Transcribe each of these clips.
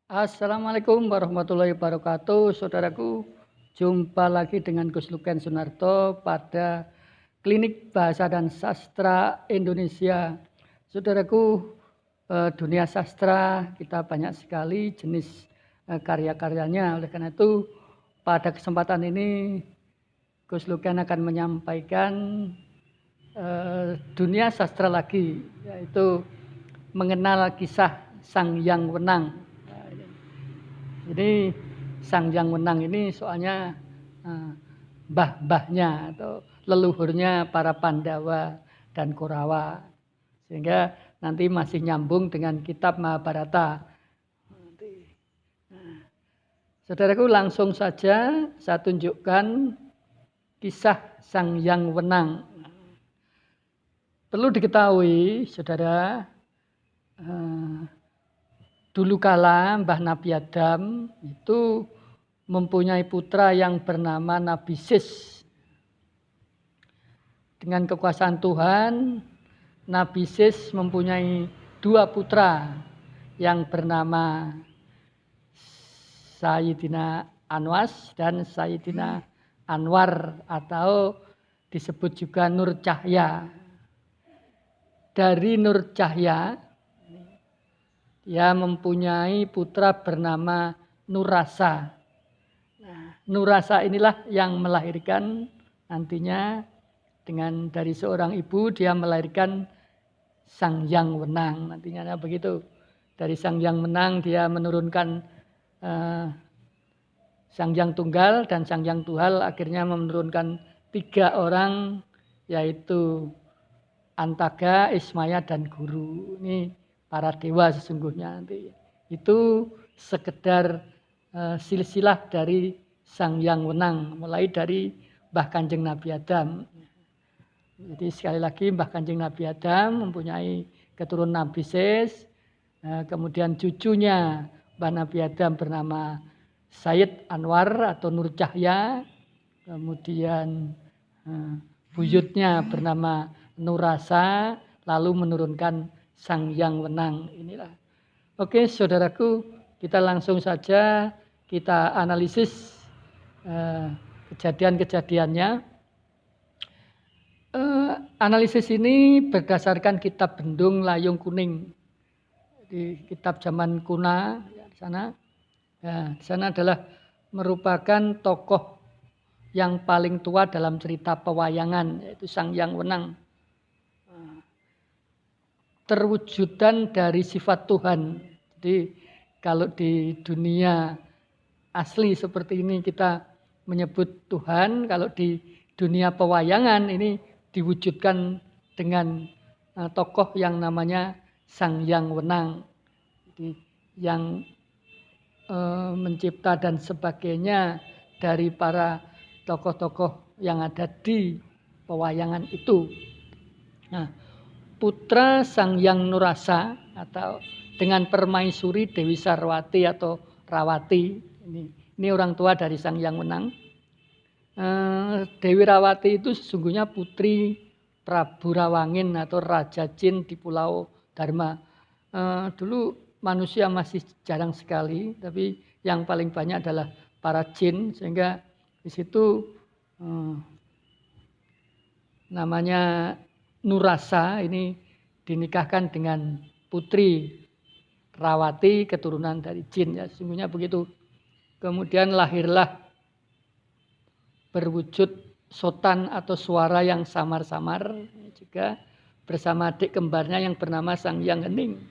Assalamualaikum warahmatullahi wabarakatuh. Saudaraku, jumpa lagi dengan Gus Luken Sunarto pada Klinik Bahasa dan Sastra Indonesia. Saudaraku, dunia sastra kita banyak sekali jenis karya-karyanya. Oleh karena itu, pada kesempatan ini Gus Luken akan menyampaikan dunia sastra lagi, yaitu mengenal kisah Sang Hyang Wenang. Jadi Sang Hyang Wenang ini soalnya mbah-mbahnya atau leluhurnya para Pandawa dan Korawa, sehingga nanti masih nyambung dengan kitab Mahabharata. Saudaraku, langsung saja saya tunjukkan kisah Sang Hyang Wenang. Perlu diketahui, saudara, dulu kala Mbah Nabi Adam itu mempunyai putra yang bernama Nabi Sis. Dengan kekuasaan Tuhan, Nabi Sis mempunyai dua putra yang bernama Sayyidina Anwas dan Sayyidina Anwar, atau disebut juga Nur Cahya. Dari Nur Cahya, dia mempunyai putra bernama Nurrasa. Nah, Nurrasa inilah yang melahirkan nantinya dengan dari seorang ibu dia melahirkan Sang Hyang Wenang. Nantinya begitu. Dari Sang Hyang Wenang dia menurunkan Sang Hyang Tunggal dan Sang Hyang Tual, akhirnya menurunkan 3 orang, yaitu Antaga, Ismaya, dan Guru. Ini para dewa sesungguhnya nanti. Itu sekedar silsilah dari Sang Hyang Wenang, mulai dari Mbah Kanjeng Nabi Adam. Jadi sekali lagi Mbah Kanjeng Nabi Adam mempunyai keturunan Nabi Sis, kemudian cucunya Mbah Nabi Adam bernama Sayyid Anwar atau Nur Cahya, kemudian buyutnya bernama Nurrasa, lalu menurunkan Sang Hyang Wenang. Inilah. Oke, saudaraku, kita langsung saja kita analisis kejadian-kejadiannya. Analisis ini berdasarkan kitab Bendung Layung Kuning, di kitab zaman kuna di sana. Nah, di sana adalah merupakan tokoh yang paling tua dalam cerita pewayangan, yaitu Sang Hyang Wenang. Terwujudan dari sifat Tuhan. Jadi kalau di dunia asli seperti ini kita menyebut Tuhan, kalau di dunia pewayangan ini diwujudkan dengan tokoh yang namanya Sang Hyang Wenang. Jadi yang mencipta dan sebagainya dari para tokoh-tokoh yang ada di pewayangan itu. Nah, putra Sang Hyang Nurrasa atau dengan permaisuri Dewi Sarwati atau Rawati, ini orang tua dari Sang Hyang Wenang. Dewi Rawati itu sesungguhnya putri Prabu Rawangin atau Raja Jin di Pulau Dharma. Dulu manusia masih jarang sekali, tapi yang paling banyak adalah para jin, sehingga di situ namanya Nurrasa ini dinikahkan dengan putri Rawati, keturunan dari jin, ya sesungguhnya begitu. Kemudian lahirlah berwujud sotan atau suara yang samar-samar juga bersama adik kembarnya yang bernama Sang Hyang Hening.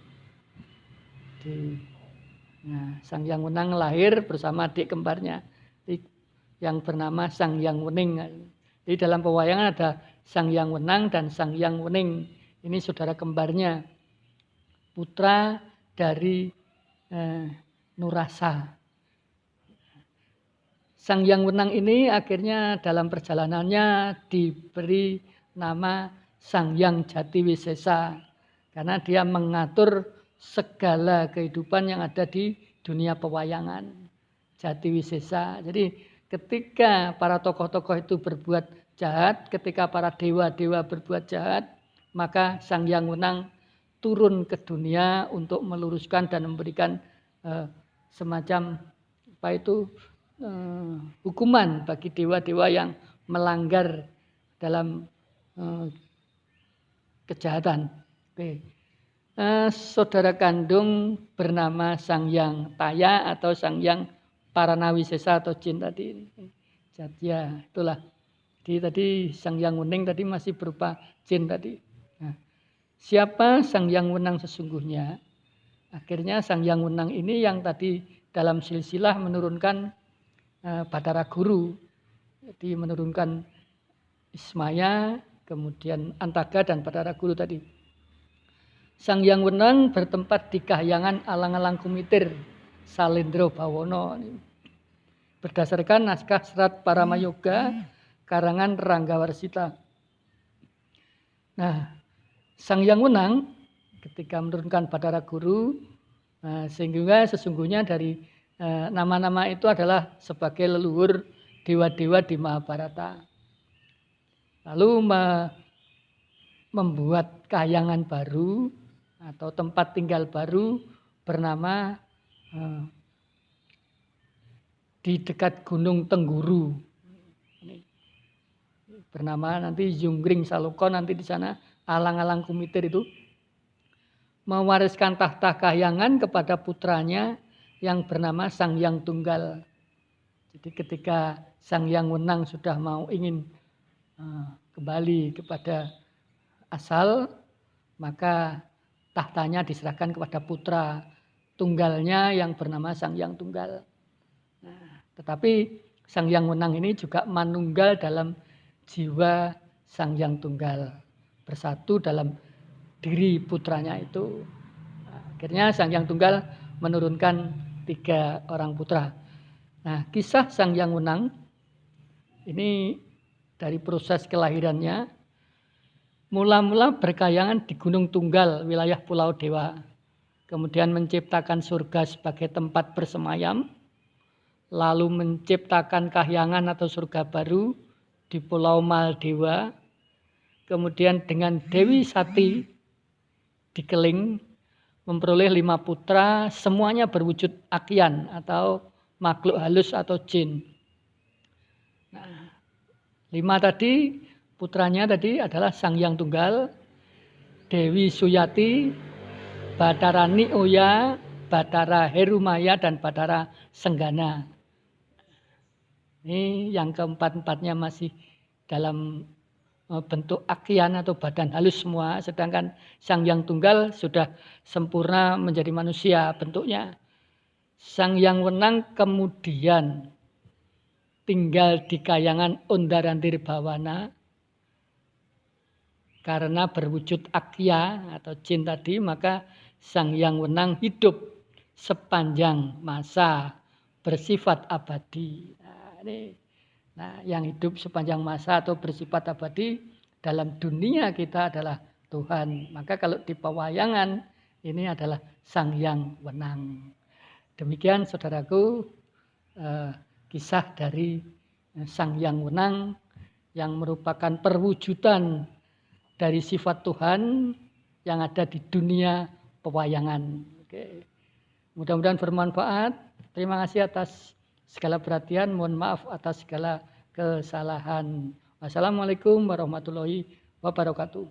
Nah, Sang Hyang Wenang lahir bersama adik kembarnya yang bernama Sang Hyang Wening. Jadi dalam pewayangan ada Sang Hyang Wenang dan Sang Hyang Wening. Ini saudara kembarnya, putra dari Nurrasa. Sang Hyang Wenang ini akhirnya dalam perjalanannya diberi nama Sang Hyang Jatiwisesa, karena dia mengatur segala kehidupan yang ada di dunia pewayangan. Jatiwisesa. Jadi ketika para tokoh-tokoh itu berbuat jahat, ketika para dewa-dewa berbuat jahat, maka Sang Hyang Wenang turun ke dunia untuk meluruskan dan memberikan semacam apa itu hukuman bagi dewa-dewa yang melanggar dalam kejahatan. Oke. Saudara kandung bernama Sang Hyang Taya atau Sang Hyang Paranawisesa atau jin tadi. Ya, itulah. Jadi tadi Sang Hyang Wening tadi masih berupa jin tadi. Nah, siapa Sang Hyang Wenang sesungguhnya? Akhirnya Sang Hyang Wenang ini yang tadi dalam silsilah menurunkan Bathara Guru. Jadi menurunkan Ismaya, kemudian Antaga dan Bathara Guru tadi. Sang Hyang Wenang bertempat di Kahyangan Alang-alang Kumitir, Salendro Bawono. Berdasarkan naskah Serat Paramayoga, karangan Ranggawarsita. Nah, Sang Hyang Wenang ketika menurunkan Bathara Guru, sehingga sesungguhnya dari nama-nama itu adalah sebagai leluhur dewa-dewa di Mahabharata. Lalu membuat kahyangan baru atau tempat tinggal baru bernama di dekat Gunung Tengguru. Bernama nanti Junggring Saloko, nanti di sana Alang-alang Kumitir itu. Mewariskan tahta kahyangan kepada putranya yang bernama Sang Hyang Tunggal. Jadi ketika Sang Hyang Wenang sudah mau ingin kembali kepada asal, maka tahtanya diserahkan kepada putra tunggalnya yang bernama Sang Hyang Tunggal. Nah, tetapi Sang Hyang Wenang ini juga manunggal dalam jiwa Sang Hyang Tunggal, bersatu dalam diri putranya itu. Akhirnya Sang Hyang Tunggal menurunkan 3 orang putra. Nah, kisah Sang Hyang Wenang ini dari proses kelahirannya, mula-mula berkayangan di Gunung Tunggal, wilayah Pulau Dewa. Kemudian menciptakan surga sebagai tempat bersemayam, lalu menciptakan kahyangan atau surga baru di Pulau Maldewa. Kemudian dengan Dewi Sati di Keling memperoleh 5 putra, semuanya berwujud akyan atau makhluk halus atau jin. Nah, 5 tadi putranya tadi adalah Sang Hyang Tunggal, Dewi Suyati, Bathara Nioya, Bathara Herumaya dan Bathara Senggana. Ini yang keempat-empatnya masih dalam bentuk akyan atau badan halus semua, sedangkan Sang Hyang Tunggal sudah sempurna menjadi manusia bentuknya. Sang Hyang Wenang kemudian tinggal di Kahyangan Ondarantir Bawana karena berwujud akya atau jin tadi, maka Sang Hyang Wenang hidup sepanjang masa bersifat abadi. Nah, yang hidup sepanjang masa atau bersifat abadi dalam dunia kita adalah Tuhan. Maka kalau di pewayangan ini adalah Sang Hyang Wenang. Demikian saudaraku, kisah dari Sang Hyang Wenang yang merupakan perwujudan dari sifat Tuhan yang ada di dunia pewayangan. Oke. Mudah-mudahan bermanfaat. Terima kasih atas segala perhatian, mohon maaf atas segala kesalahan. Wassalamualaikum warahmatullahi wabarakatuh.